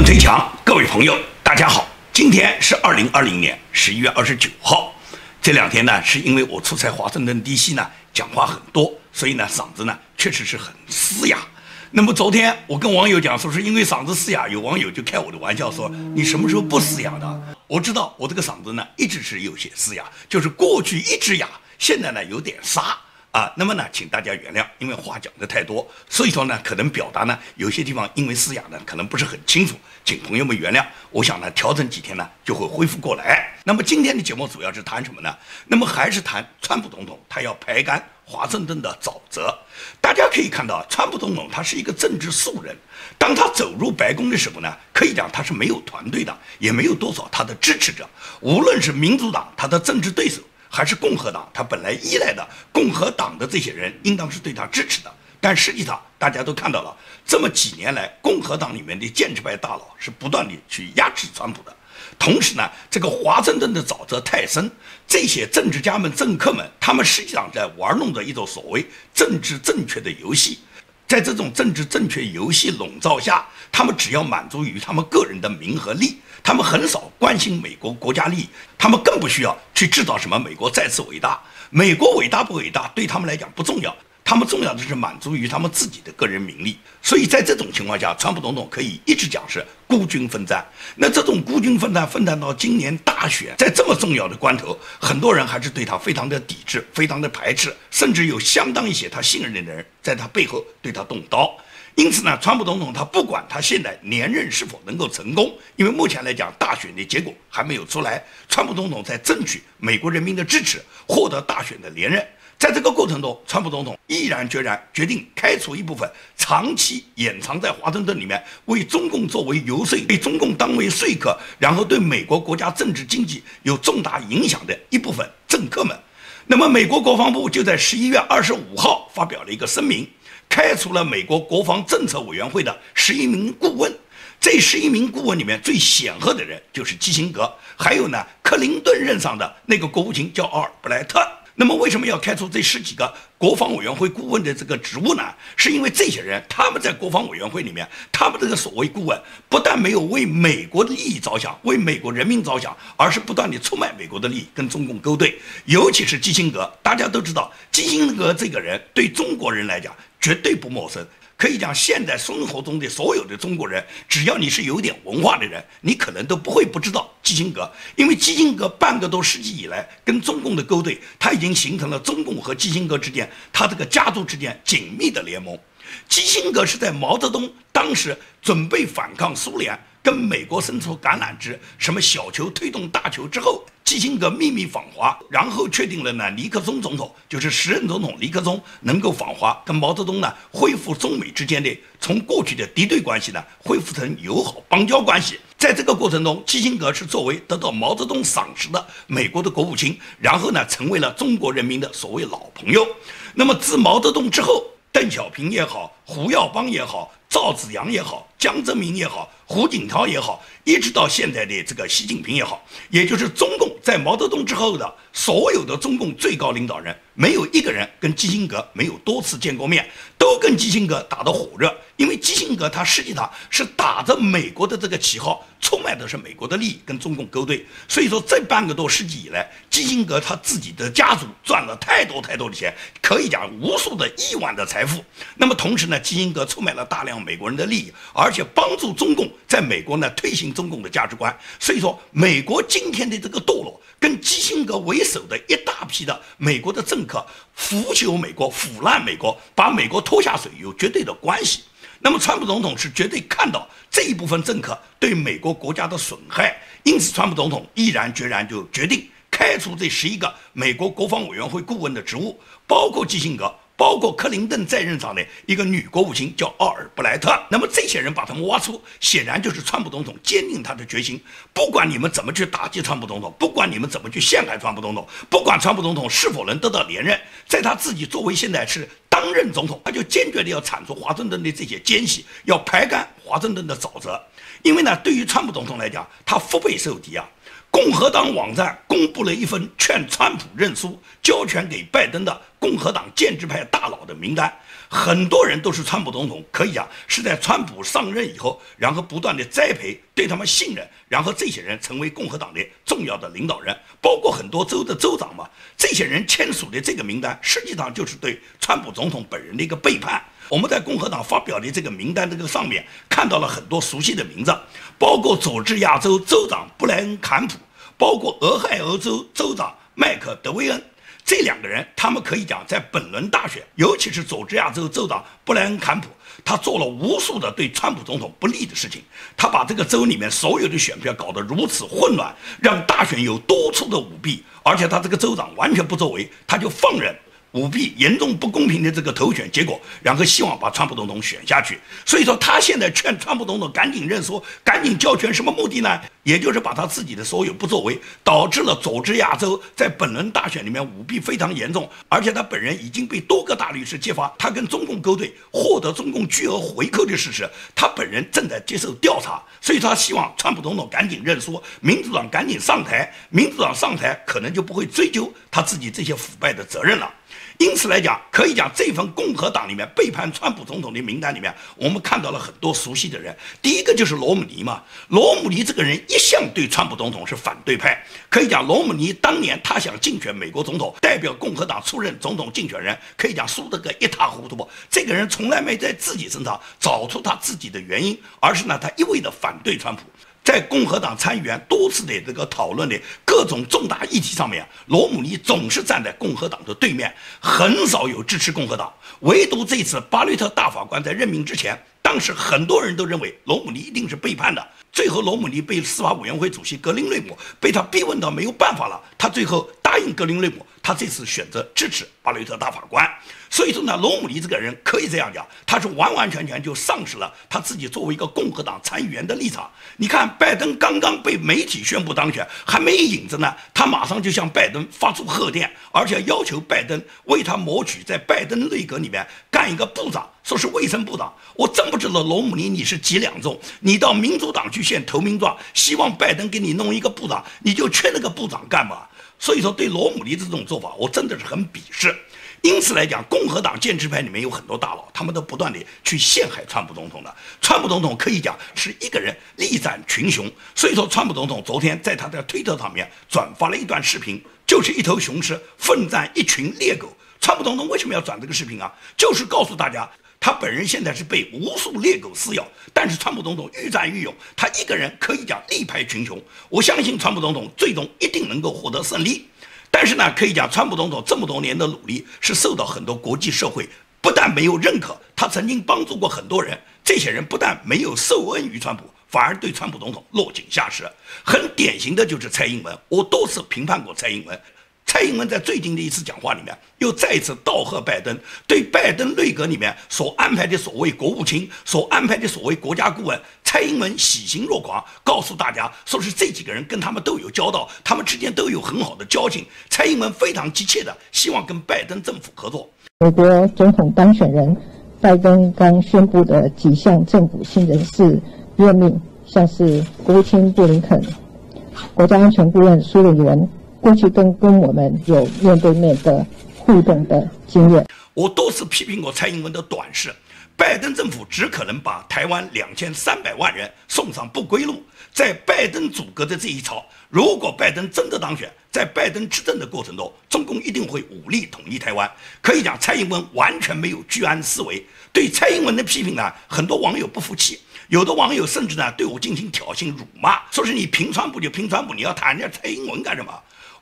论推墙，各位朋友，大家好。今天是2020年11月29号。这两天呢，是因为我出差华盛顿 DC 呢，讲话很多，所以呢，嗓子呢确实是很嘶哑。那么昨天我跟网友讲说，是因为嗓子嘶哑，有网友就开我的玩笑说：“你什么时候不嘶哑的？”我知道我这个嗓子呢一直是有些嘶哑，就是过去一直哑，现在呢有点沙。那么呢，请大家原谅，因为话讲的太多，所以说呢，可能表达呢有些地方因为嘶哑呢，可能不是很清楚，请朋友们原谅。我想呢，调整几天呢就会恢复过来。那么今天的节目主要是谈什么呢？那么还是谈川普总统他要排干华盛顿的沼泽。大家可以看到，川普总统他是一个政治素人，当他走入白宫的时候呢，可以讲他是没有团队的，也没有多少他的支持者，无论是民主党他的政治对手，还是共和党，他本来依赖的共和党的这些人，应当是对他支持的。但实际上，大家都看到了，这么几年来，共和党里面的建制派大佬是不断地去压制川普的。同时呢，这个华盛顿的沼泽太深，这些政治家们、政客们，他们实际上在玩弄着一种所谓政治正确的游戏。在这种政治正确游戏笼罩下，他们只要满足于他们个人的名和利，他们很少关心美国国家利益，他们更不需要去制造什么美国再次伟大。美国伟大不伟大对他们来讲不重要，他们重要的是满足于他们自己的个人名利。所以在这种情况下，川普总统可以一直讲是孤军奋战。那这种孤军奋战到今年大选，在这么重要的关头，很多人还是对他非常的抵制，非常的排斥，甚至有相当一些他信任的人在他背后对他动刀。因此呢，川普总统他不管他现在连任是否能够成功，因为目前来讲大选的结果还没有出来，川普总统在争取美国人民的支持，获得大选的连任。在这个过程中，川普总统毅然决然决定开除一部分长期掩藏在华盛顿里面，为中共作为游说，被中共当为说客，然后对美国国家政治经济有重大影响的一部分政客们。那么美国国防部就在11月25号发表了一个声明，开除了美国国防政策委员会的11名顾问。这11名顾问里面最显赫的人就是基辛格，还有呢克林顿任上的那个国务卿叫奥尔布莱特。那么为什么要开除这10几个国防委员会顾问的这个职务呢？是因为这些人他们在国防委员会里面，他们这个所谓顾问不但没有为美国的利益着想，为美国人民着想，而是不断地出卖美国的利益，跟中共勾兑。尤其是基辛格，大家都知道基辛格这个人对中国人来讲绝对不陌生。可以讲，现在生活中的所有的中国人，只要你是有点文化的人，你可能都不会不知道基辛格。因为基辛格半个多世纪以来跟中共的勾兑，他已经形成了中共和基辛格之间，他这个家族之间紧密的联盟。基辛格是在毛泽东当时准备反抗苏联，跟美国伸出橄榄枝，什么小球推动大球之后，基辛格秘密访华，然后确定了呢尼克松总统，就是时任总统尼克松能够访华，跟毛泽东呢恢复中美之间的从过去的敌对关系呢恢复成友好邦交关系。在这个过程中，基辛格是作为得到毛泽东赏识的美国的国务卿，然后呢成为了中国人民的所谓老朋友。那么自毛泽东之后，邓小平也好，胡耀邦也好，赵紫阳也好，江泽民也好，胡锦涛也好，一直到现在的这个习近平也好，也就是中共在毛泽东之后的所有的中共最高领导人，没有一个人跟基辛格没有多次见过面，都跟基辛格打得火热。因为基辛格他实际上是打着美国的这个旗号，出卖的是美国的利益，跟中共勾兑。所以说这半个多世纪以来，基辛格他自己的家族赚了太多的钱，可以讲无数的亿万的财富。那么同时呢，基辛格出卖了大量美国人的利益，而且帮助中共在美国呢推行中共的价值观。所以说美国今天的这个堕落，跟基辛格为首的一大批的美国的政客腐朽美国、腐烂美国，把美国拖下水有绝对的关系。那么川普总统是绝对看到这一部分政客对美国国家的损害，因此川普总统毅然决然就决定开除这11个美国国防委员会顾问的职务，包括基辛格，包括克林顿在任上的一个女国务卿叫奥尔布莱特。那么这些人把他们挖出，显然就是川普总统坚定他的决心，不管你们怎么去打击川普总统，不管你们怎么去陷害川普总统，不管川普总统是否能得到连任，在他自己作为现在是当任总统，他就坚决的要铲除华盛顿的这些奸细，要排干华盛顿的沼泽。因为呢，对于川普总统来讲，他腹背受敌啊。共和党网站公布了一份劝川普认输、交权给拜登的共和党建制派大佬的名单。很多人都是川普总统，可以讲是在川普上任以后，然后不断的栽培，对他们信任，然后这些人成为共和党的重要的领导人，包括很多州的州长嘛。这些人签署的这个名单，实际上就是对川普总统本人的一个背叛。我们在共和党发表的这个名单这个上面看到了很多熟悉的名字，包括佐治亚州州长布莱恩·坎普，包括俄亥俄州州长麦克·德维恩。这两个人，他们可以讲在本轮大选，尤其是佐治亚州州长布莱恩·坎普，他做了无数的对川普总统不利的事情。他把这个州里面所有的选票搞得如此混乱，让大选有多处的舞弊，而且他这个州长完全不作为，他就放任舞弊严重不公平的这个投选结果，然后希望把川普总统选下去。所以说他现在劝川普总统赶紧认输，赶紧交权，什么目的呢？也就是把他自己的所有不作为，导致了佐治亚州在本轮大选里面舞弊非常严重，而且他本人已经被多个大律师揭发他跟中共勾兑，获得中共巨额回扣的事实，他本人正在接受调查。所以他希望川普总统赶紧认输，民主党赶紧上台，民主党上台可能就不会追究他自己这些腐败的责任了。因此来讲，可以讲这份共和党里面背叛川普总统的名单里面，我们看到了很多熟悉的人。第一个就是罗姆尼嘛，罗姆尼这个人一向对川普总统是反对派。可以讲，罗姆尼当年他想竞选美国总统，代表共和党出任总统竞选人，可以讲输得个一塌糊涂。这个人从来没在自己身上找出他自己的原因，而是呢，他一味的反对川普。在共和党参议员多次的这个讨论的各种重大议题上面，罗姆尼总是站在共和党的对面，很少有支持共和党。唯独这次巴雷特大法官在任命之前，当时很多人都认为罗姆尼一定是背叛的。最后罗姆尼被司法委员会主席格林雷姆被他逼问到没有办法了，他最后答应格林雷姆，他这次选择支持巴雷特大法官。所以说呢，罗姆尼这个人可以这样讲，他是完完全全就丧失了他自己作为一个共和党参议员的立场。你看拜登刚刚被媒体宣布当选，还没影子呢，他马上就向拜登发出贺电，而且要求拜登为他谋取在拜登内阁里面干一个部长，说是卫生部长。我真不知道罗姆尼你是几两重，你到民主党去献投名状，希望拜登给你弄一个部长，你就缺那个部长干嘛？所以说对罗姆尼这种做法，我真的是很鄙视。因此来讲，共和党建制派里面有很多大佬，他们都不断的去陷害川普总统的。川普总统可以讲是一个人力战群雄，所以说川普总统昨天在他的推特上面转发了一段视频，就是一头雄狮奋战一群猎狗。川普总统为什么要转这个视频啊？就是告诉大家，他本人现在是被无数猎狗撕咬，但是川普总统愈战愈勇，他一个人可以讲力排群雄。我相信川普总统最终一定能够获得胜利。但是呢，可以讲川普总统这么多年的努力是受到很多国际社会不但没有认可，他曾经帮助过很多人，这些人不但没有受恩于川普，反而对川普总统落井下石。很典型的就是蔡英文，我多次评判过蔡英文。蔡英文在最近的一次讲话里面，又再一次道贺拜登，对拜登内阁里面所安排的所谓国务卿、所安排的所谓国家顾问，蔡英文喜形若狂，告诉大家说是这几个人跟他们都有交道，他们之间都有很好的交情。蔡英文非常急切的希望跟拜登政府合作。美国总统当选人拜登刚宣布的几项政府新人事任命，像是国务卿布林肯、国家安全顾问苏利文，过去跟我们有面对面的互动的经验。我多次批评过蔡英文的短视，拜登政府只可能把台湾2300万人送上不归路。在拜登阻隔的这一操，如果拜登真的当选，在拜登执政的过程中，中共一定会武力统一台湾。可以讲，蔡英文完全没有居安思危。对蔡英文的批评呢，很多网友不服气，有的网友甚至呢对我进行挑衅辱骂，说是你评川普就评川普，你要谈人家蔡英文干什么？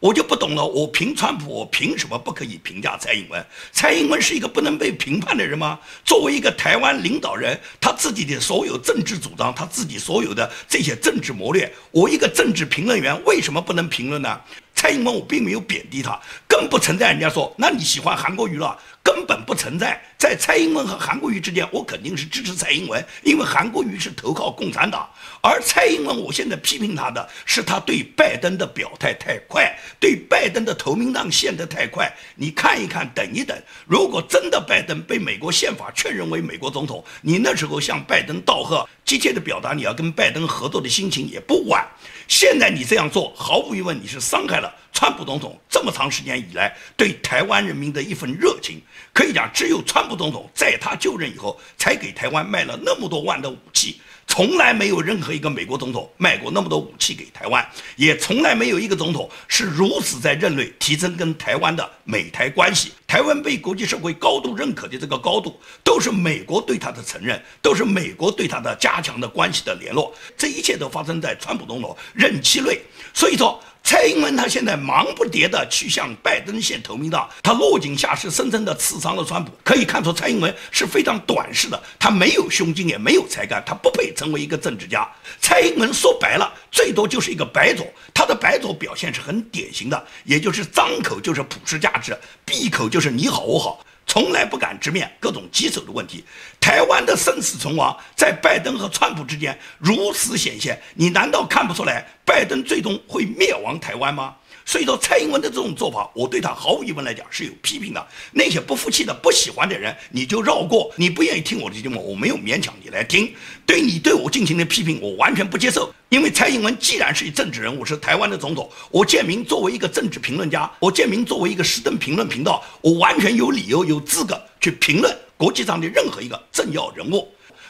我就不懂了，我评川普，我凭什么不可以评价蔡英文？蔡英文是一个不能被评判的人吗？作为一个台湾领导人，他自己的所有政治主张，他自己所有的这些政治谋略，我一个政治评论员为什么不能评论呢？蔡英文我并没有贬低他，更不存在人家说那你喜欢韩国瑜了，根本不存在。在蔡英文和韩国瑜之间，我肯定是支持蔡英文，因为韩国瑜是投靠共产党，而蔡英文我现在批评他的是他对拜登的表态太快，对拜登的投名状献得太快。你看一看，等一等，如果真的拜登被美国宪法确认为美国总统，你那时候向拜登道贺，急切的表达你要跟拜登合作的心情也不晚。现在你这样做，毫无疑问你是伤害了川普总统这么长时间以来对台湾人民的一份热情。可以讲，只有川普总统在他就任以后，才给台湾卖了那么多万的武器。从来没有任何一个美国总统卖过那么多武器给台湾，也从来没有一个总统是如此在任内提升跟台湾的美台关系。台湾被国际社会高度认可的这个高度，都是美国对他的承认，都是美国对他的加强的关系的联络。这一切都发生在川普总统任期内。所以说，蔡英文他现在忙不迭的去向拜登献投名状，他落井下石，深深的刺伤了川普。可以看出，蔡英文是非常短视的，他没有胸襟，也没有才干，他不配成为一个政治家。蔡英文说白了，最多就是一个白左，他的白左表现是很典型的，也就是张口就是普世价值，闭口就是你好我好，从来不敢直面各种棘手的问题。台湾的生死存亡在拜登和川普之间如此显现，你难道看不出来拜登最终会灭亡台湾吗？所以说，蔡英文的这种做法，我对他毫无疑问来讲是有批评的。那些不服气的、不喜欢的人，你就绕过。你不愿意听我的节目，我没有勉强你来听。对你对我进行的批评，我完全不接受。因为蔡英文既然是政治人物，是台湾的总统，我建明作为一个政治评论家，我建明作为一个时登评论频道，我完全有理由、有资格去评论国际上的任何一个政要人物。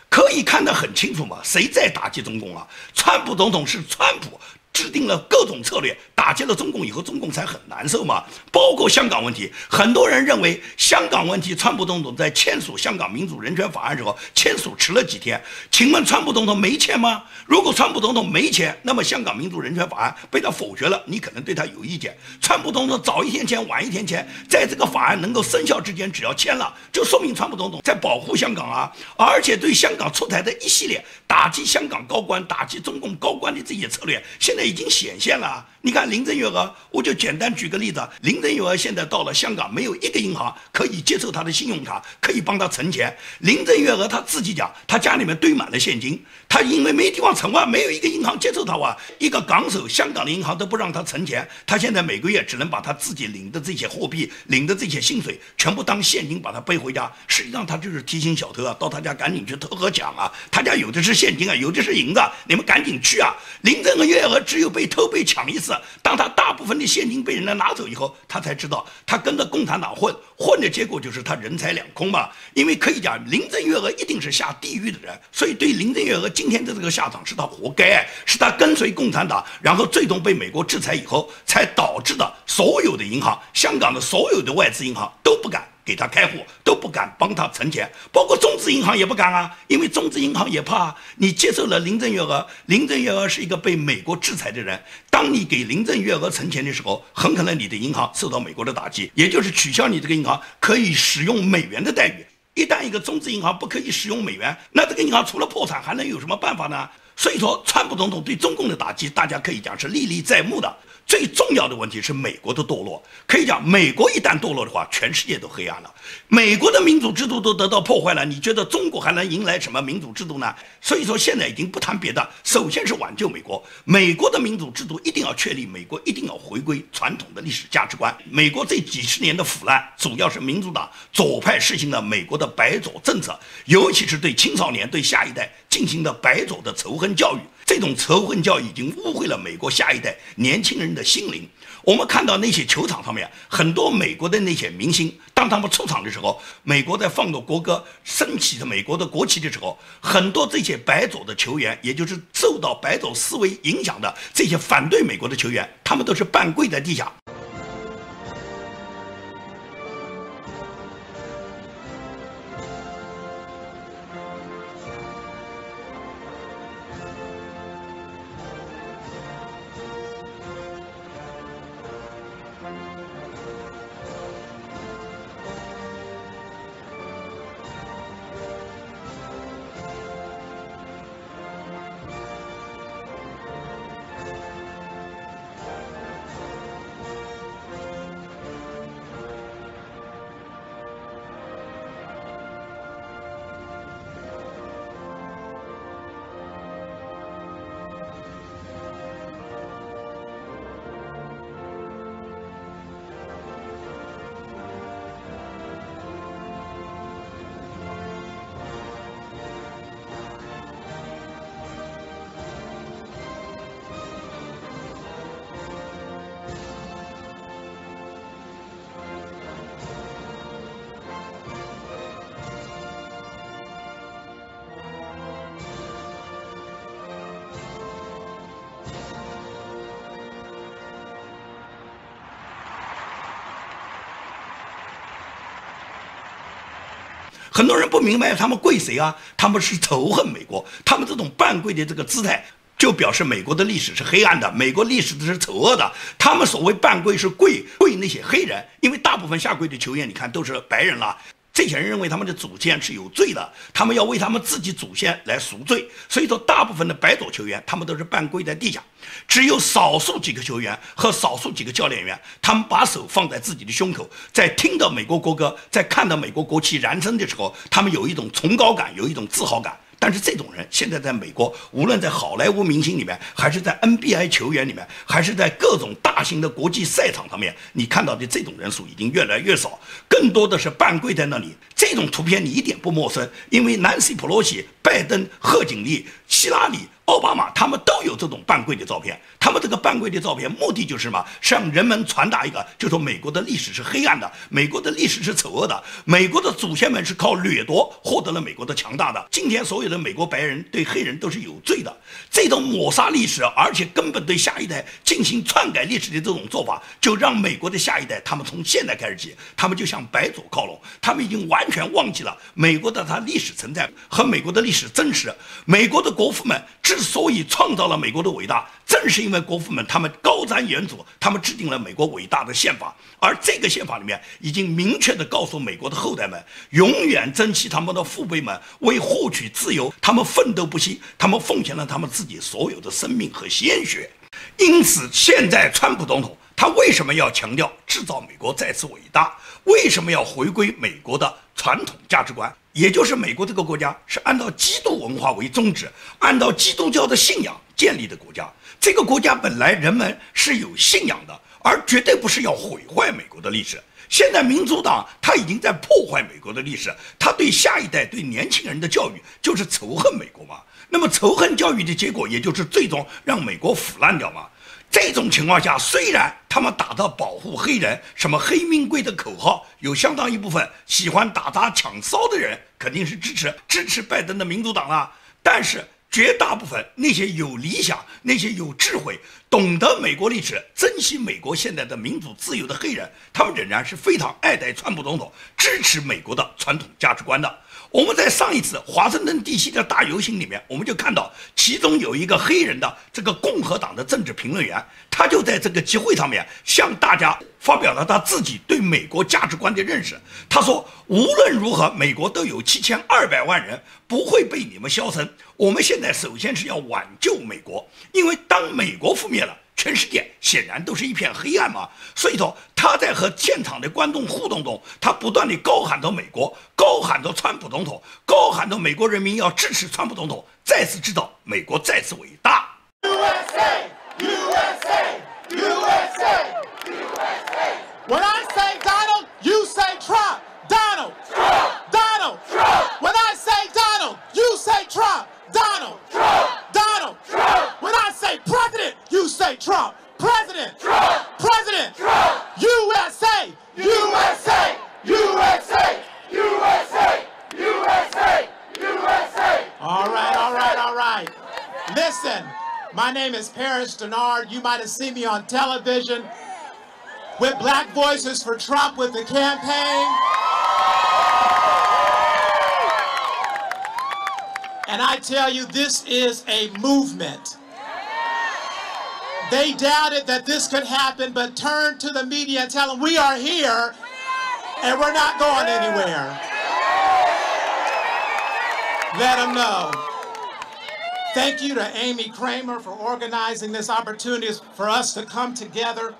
可以看得很清楚嘛，谁在打击中共啊？川普总统是川普制定了各种策略，打击了中共以后，中共才很难受嘛。包括香港问题，很多人认为香港问题，川普总统在签署香港民主人权法案时候签署迟了几天。请问川普总统没签吗？如果川普总统没签，那么香港民主人权法案被他否决了，你可能对他有意见。川普总统早一天签，晚一天签，在这个法案能够生效之前，只要签了，就说明川普总统在保护香港啊，而且对香港出台的一系列打击香港高官、打击中共高官的这些策略，现在已经显现了。你看林郑月娥，我就简单举个例子，林郑月娥现在到了香港，没有一个银行可以接受她的信用卡，可以帮她存钱。林郑月娥她自己讲，她家里面堆满了现金，她因为没地方存啊，没有一个银行接受她啊，一个港手，香港的银行都不让她存钱，她现在每个月只能把她自己领的这些货币、领的这些薪水全部当现金把她背回家。实际上她就是提醒小偷啊，到她家赶紧去偷和抢啊，她家有的是现金啊，有的是银子，你们赶紧去啊。林郑月娥只有被偷被抢一次，当他大部分的现金被人家拿走以后，他才知道他跟着共产党混的结果就是他人财两空嘛。因为可以讲，林郑月娥一定是下地狱的人，所以对林郑月娥今天的这个下场是他活该，是他跟随共产党，然后最终被美国制裁以后，才导致的所有的银行，香港的所有的外资银行都不敢给他开户，都不敢帮他存钱，包括中资银行也不敢啊，因为中资银行也怕你接受了林郑月娥，林郑月娥是一个被美国制裁的人，当你给林郑月娥存钱的时候，很可能你的银行受到美国的打击，也就是取消你这个银行可以使用美元的待遇。一旦一个中资银行不可以使用美元，那这个银行除了破产还能有什么办法呢？所以说，川普总统对中共的打击，大家可以讲是历历在目的。最重要的问题是美国的堕落，可以讲，美国一旦堕落的话，全世界都黑暗了。美国的民主制度都得到破坏了，你觉得中国还能迎来什么民主制度呢？所以说，现在已经不谈别的，首先是挽救美国。美国的民主制度一定要确立，美国一定要回归传统的历史价值观。美国这几十年的腐烂，主要是民主党左派实行了美国的白左政策，尤其是对青少年、对下一代进行的白左的仇恨教育。这种仇恨教育已经污秽了美国下一代年轻人的心灵。我们看到那些球场上面很多美国的那些明星，当他们出场的时候，美国在放着国歌，升起着美国的国旗的时候，很多这些白左的球员，也就是受到白左思维影响的这些反对美国的球员，他们都是半跪在地下。很多人不明白他们跪谁啊？他们是仇恨美国，他们这种半跪的这个姿态，就表示美国的历史是黑暗的，美国历史是丑恶的。他们所谓半跪是跪那些黑人，因为大部分下跪的球员你看都是白人了。这些人认为他们的祖先是有罪的，他们要为他们自己祖先来赎罪，所以说大部分的白左球员他们都是半跪在地下，只有少数几个球员和少数几个教练员，他们把手放在自己的胸口，在听到美国国歌，在看到美国国旗燃升的时候，他们有一种崇高感，有一种自豪感。但是这种人现在在美国，无论在好莱坞明星里面，还是在 NBA 球员里面，还是在各种大型的国际赛场上面，你看到的这种人数已经越来越少，更多的是半跪在那里。这种图片你一点不陌生，因为南希·普洛西、拜登、贺锦丽、希拉里、奥巴马他们都有这种半跪的照片。他们这个半跪的照片目的就是什么？向人们传达一个，就说美国的历史是黑暗的，美国的历史是丑恶的，美国的祖先们是靠掠夺获得了美国的强大的。今天所有的美国白人对黑人都是有罪的，这种抹杀历史，而且根本对下一代进行篡改历史的这种做法，就让美国的下一代，他们从现在开始起，他们就向白左靠拢，他们已经完全忘记了美国的它历史存在和美国的历史真实。美国的国父们之所以创造了美国的伟大，正是因为国父们他们高瞻远瞩，他们制定了美国伟大的宪法，而这个宪法里面已经明确地告诉美国的后代们，永远珍惜他们的父辈们为获取自由，他们奋斗不息，他们奉献了他们自己所有的生命和鲜血。因此现在川普总统他为什么要强调制造美国再次伟大？为什么要回归美国的传统价值观？也就是美国这个国家是按照基督文化为宗旨，按照基督教的信仰建立的国家。这个国家本来人们是有信仰的，而绝对不是要毁坏美国的历史。现在民主党他已经在破坏美国的历史，他对下一代对年轻人的教育就是仇恨美国嘛。那么仇恨教育的结果，也就是最终让美国腐烂掉嘛。这种情况下，虽然他们打着保护黑人、什么黑命贵的口号，有相当一部分喜欢打砸抢烧的人肯定是支持拜登的民主党啦，但是绝大部分那些有理想、那些有智慧、懂得美国历史、珍惜美国现在的民主自由的黑人，他们仍然是非常爱戴川普总统，支持美国的传统价值观的。我们在上一次华盛顿地区的大游行里面，我们就看到其中有一个黑人的这个共和党的政治评论员，他就在这个集会上面向大家发表了他自己对美国价值观的认识。他说，无论如何美国都有7200万人不会被你们消沉，我们现在首先是要挽救美国，因为当美国覆灭了，全世界显然都是一片黑暗嘛。所以说他在和现场的观众互动中，他不断地高喊着美国，高喊着川普总统，高喊着美国人民要支持川普总统，再次知道美国再次伟大。 USA! USA! USA! USA! When I say Donald, you say Trump. Donald! Trump! Donald! Trump! When I say Donald, you say Trump. Donald! Trump! Donald! Trump! When I say President, you say Trump. President! Trump! President! Trump! USA! USA! USA! USA! USA! USA! All right, all right, all right. Listen, my name is Parrish Denard. You might have seen me on television with Black Voices for Trump with the campaign. And I tell you, this is a movement. They doubted that this could happen, but turned to the media and tell them we are here and we're not going anywhere. Let them know. Thank you to Amy Kramer for organizing this opportunity for us to come together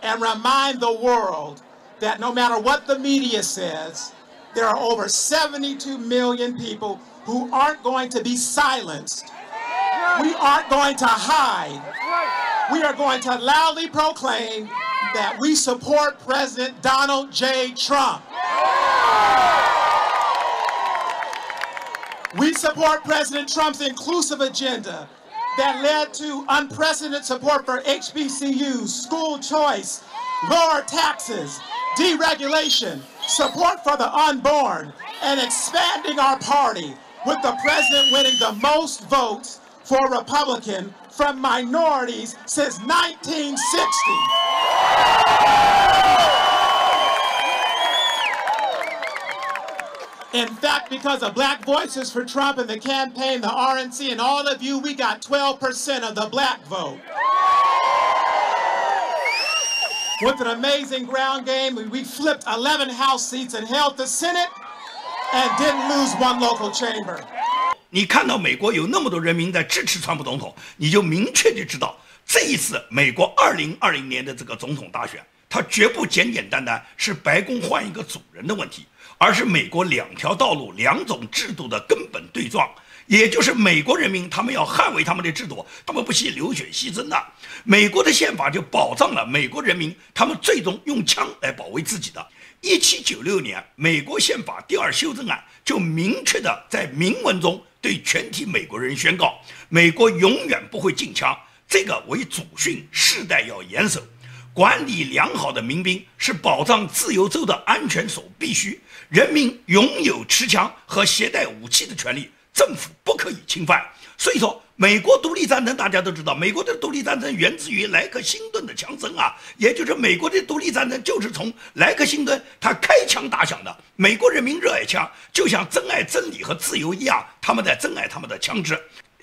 and remind the world that no matter what the media says, there are over 72 million people who aren't going to be silenced. We aren't going to hide. We are going to loudly proclaim that we support President Donald J. Trump. We support President Trump's inclusive agenda that led to unprecedented support for HBCUs, school choice, lower taxes, deregulation, support for the unborn, and expanding our party, with the president winning the most votes for a Republican from minorities since 1960. In fact, because of black voices for Trump and the campaign, the RNC, and all of you, we got 12% of the black vote. With an amazing ground game, we flipped 11 House seats and held the Senate and didn't lose one local chamber. 你看到美国有那么多人民在支持川普总统，你就明确地知道，这一次美国2020年的这个总统大选，它绝不简简单单是白宫换一个主人的问题，而是美国两条道路、两种制度的根本对撞。也就是美国人民他们要捍卫他们的制度，他们不惜流血牺牲的。美国的宪法就保障了美国人民他们最终用枪来保卫自己的。1796年美国宪法第2修正案就明确的在明文中对全体美国人宣告，美国永远不会禁枪，这个为祖训，世代要严守。管理良好的民兵是保障自由州的安全所必须，人民拥有持枪和携带武器的权利，政府不可以侵犯。所以说美国独立战争大家都知道，美国的独立战争源自于莱克星顿的枪声啊，也就是美国的独立战争就是从莱克星顿他开枪打响的。美国人民热爱枪，就像珍爱真理和自由一样，他们在珍爱他们的枪支。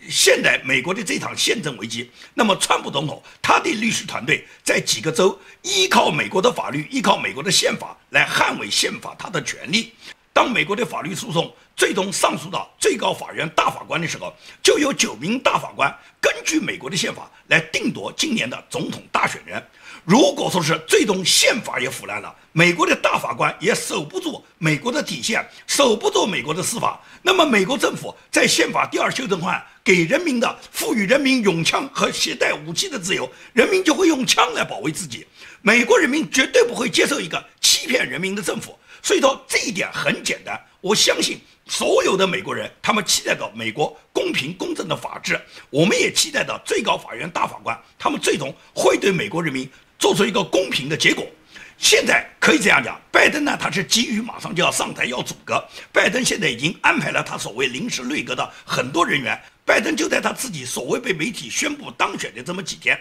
现在美国的这场宪政危机，那么川普总统他的律师团队在几个州依靠美国的法律，依靠美国的宪法来捍卫宪法他的权利。当美国的法律诉讼最终上诉到最高法院大法官的时候，就有9名大法官根据美国的宪法来定夺今年的总统大选人。如果说是最终宪法也腐烂了，美国的大法官也守不住美国的底线，守不住美国的司法，那么美国政府在宪法第2修正案给人民的赋予人民拥枪和携带武器的自由，人民就会用枪来保卫自己。美国人民绝对不会接受一个欺骗人民的政府。所以说这一点很简单，我相信所有的美国人他们期待到美国公平公正的法治，我们也期待到最高法院大法官他们最终会对美国人民做出一个公平的结果。现在可以这样讲，拜登呢他是急于马上就要上台要组阁，拜登现在已经安排了他所谓临时内阁的很多人员，拜登就在他自己所谓被媒体宣布当选的这么几天，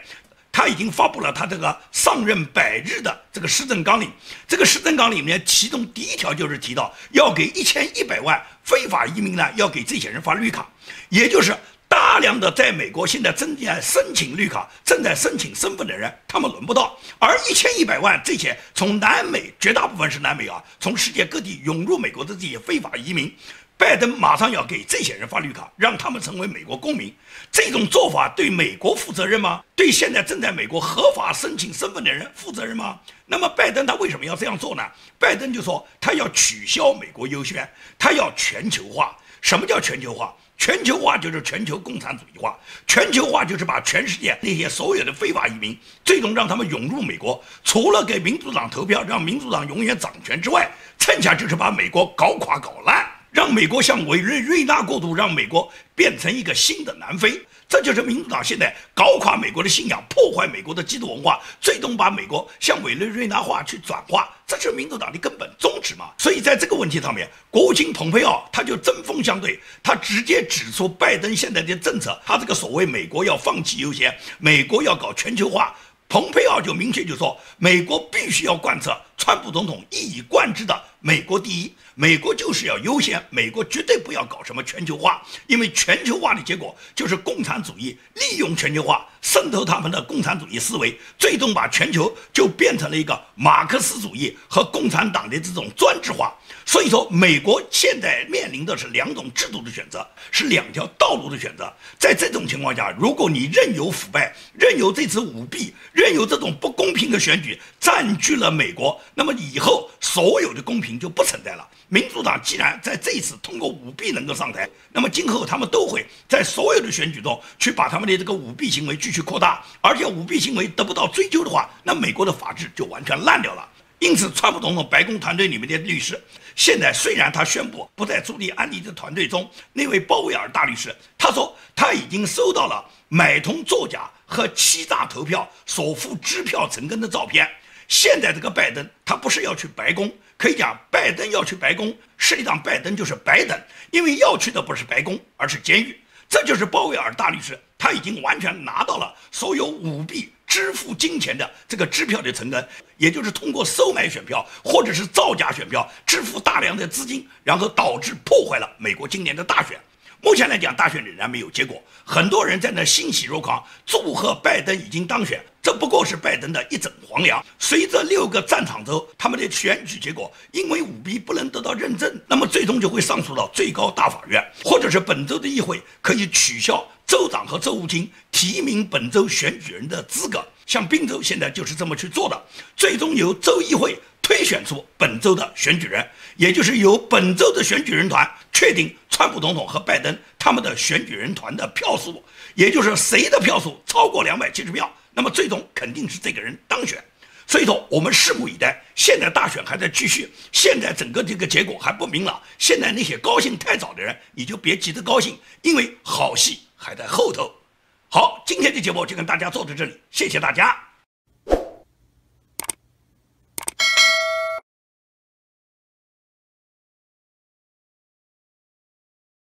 他已经发布了他这个上任100日的这个施政纲领。这个施政纲领里面，其中第1条就是提到要给1100万非法移民呢，要给这些人发绿卡，也就是大量的在美国现在正在申请绿卡、正在申请身份的人，他们轮不到。而1100万这些从南美，绝大部分是南美啊，从世界各地涌入美国的这些非法移民，拜登马上要给这些人发绿卡，让他们成为美国公民。这种做法对美国负责任吗？对现在正在美国合法申请身份的人负责任吗？那么拜登他为什么要这样做呢？拜登就说他要取消美国优先，他要全球化。什么叫全球化？全球化就是全球共产主义化，全球化就是把全世界那些所有的非法移民最终让他们涌入美国，除了给民主党投票，让民主党永远掌权之外，剩下就是把美国搞垮搞烂，让美国向委内瑞拉过渡，让美国变成一个新的南非。这就是民主党现在搞垮美国的信仰，破坏美国的基督文化，最终把美国向委内瑞拉化去转化，这是民主党的根本宗旨嘛。所以在这个问题上面，国务卿蓬佩奥他就针锋相对，他直接指出拜登现在的政策，他这个所谓美国要放弃优先，美国要搞全球化，蓬佩奥就明确就说，美国必须要贯彻川普总统一以贯之的美国第一，美国就是要优先，美国绝对不要搞什么全球化，因为全球化的结果就是共产主义利用全球化渗透他们的共产主义思维，最终把全球就变成了一个马克思主义和共产党的这种专制化。所以说美国现在面临的是2种制度的选择，是2条道路的选择。在这种情况下，如果你任由腐败，任由这次舞弊，任由这种不公平的选举占据了美国，那么以后所有的公平就不存在了。民主党既然在这一次通过舞弊能够上台，那么今后他们都会在所有的选举中去把他们的这个舞弊行为继续扩大，而且舞弊行为得不到追究的话，那美国的法治就完全烂掉了。因此川普总统白宫团队里面的律师，现在虽然他宣布不在朱利安尼的团队中，那位鲍威尔大律师他说他已经收到了买通作假和欺诈投票所付支票成功的照片。现在这个拜登他不是要去白宫，可以讲拜登要去白宫，实际上拜登就是白登，因为要去的不是白宫，而是监狱。这就是鲍威尔大律师他已经完全拿到了所有舞弊支付金钱的这个支票的成根，也就是通过收买选票或者是造假选票支付大量的资金，然后导致破坏了美国今年的大选。目前来讲，大选仍然没有结果，很多人在那欣喜若狂，祝贺拜登已经当选。这不过是拜登的一整黄粱。随着6个战场州他们的选举结果因为舞弊不能得到认证，那么最终就会上诉到最高大法院，或者是本州的议会可以取消州长和州务卿提名本州选举人的资格。像宾州现在就是这么去做的，最终由州议会推选出本州的选举人，也就是由本州的选举人团确定川普总统和拜登他们的选举人团的票数，也就是谁的票数超过270票，那么最终肯定是这个人当选。所以说我们拭目以待，现在大选还在继续，现在整个这个结果还不明朗，现在那些高兴太早的人你就别急着高兴，因为好戏还在后头。好，今天的节目就跟大家做到这里，谢谢大家。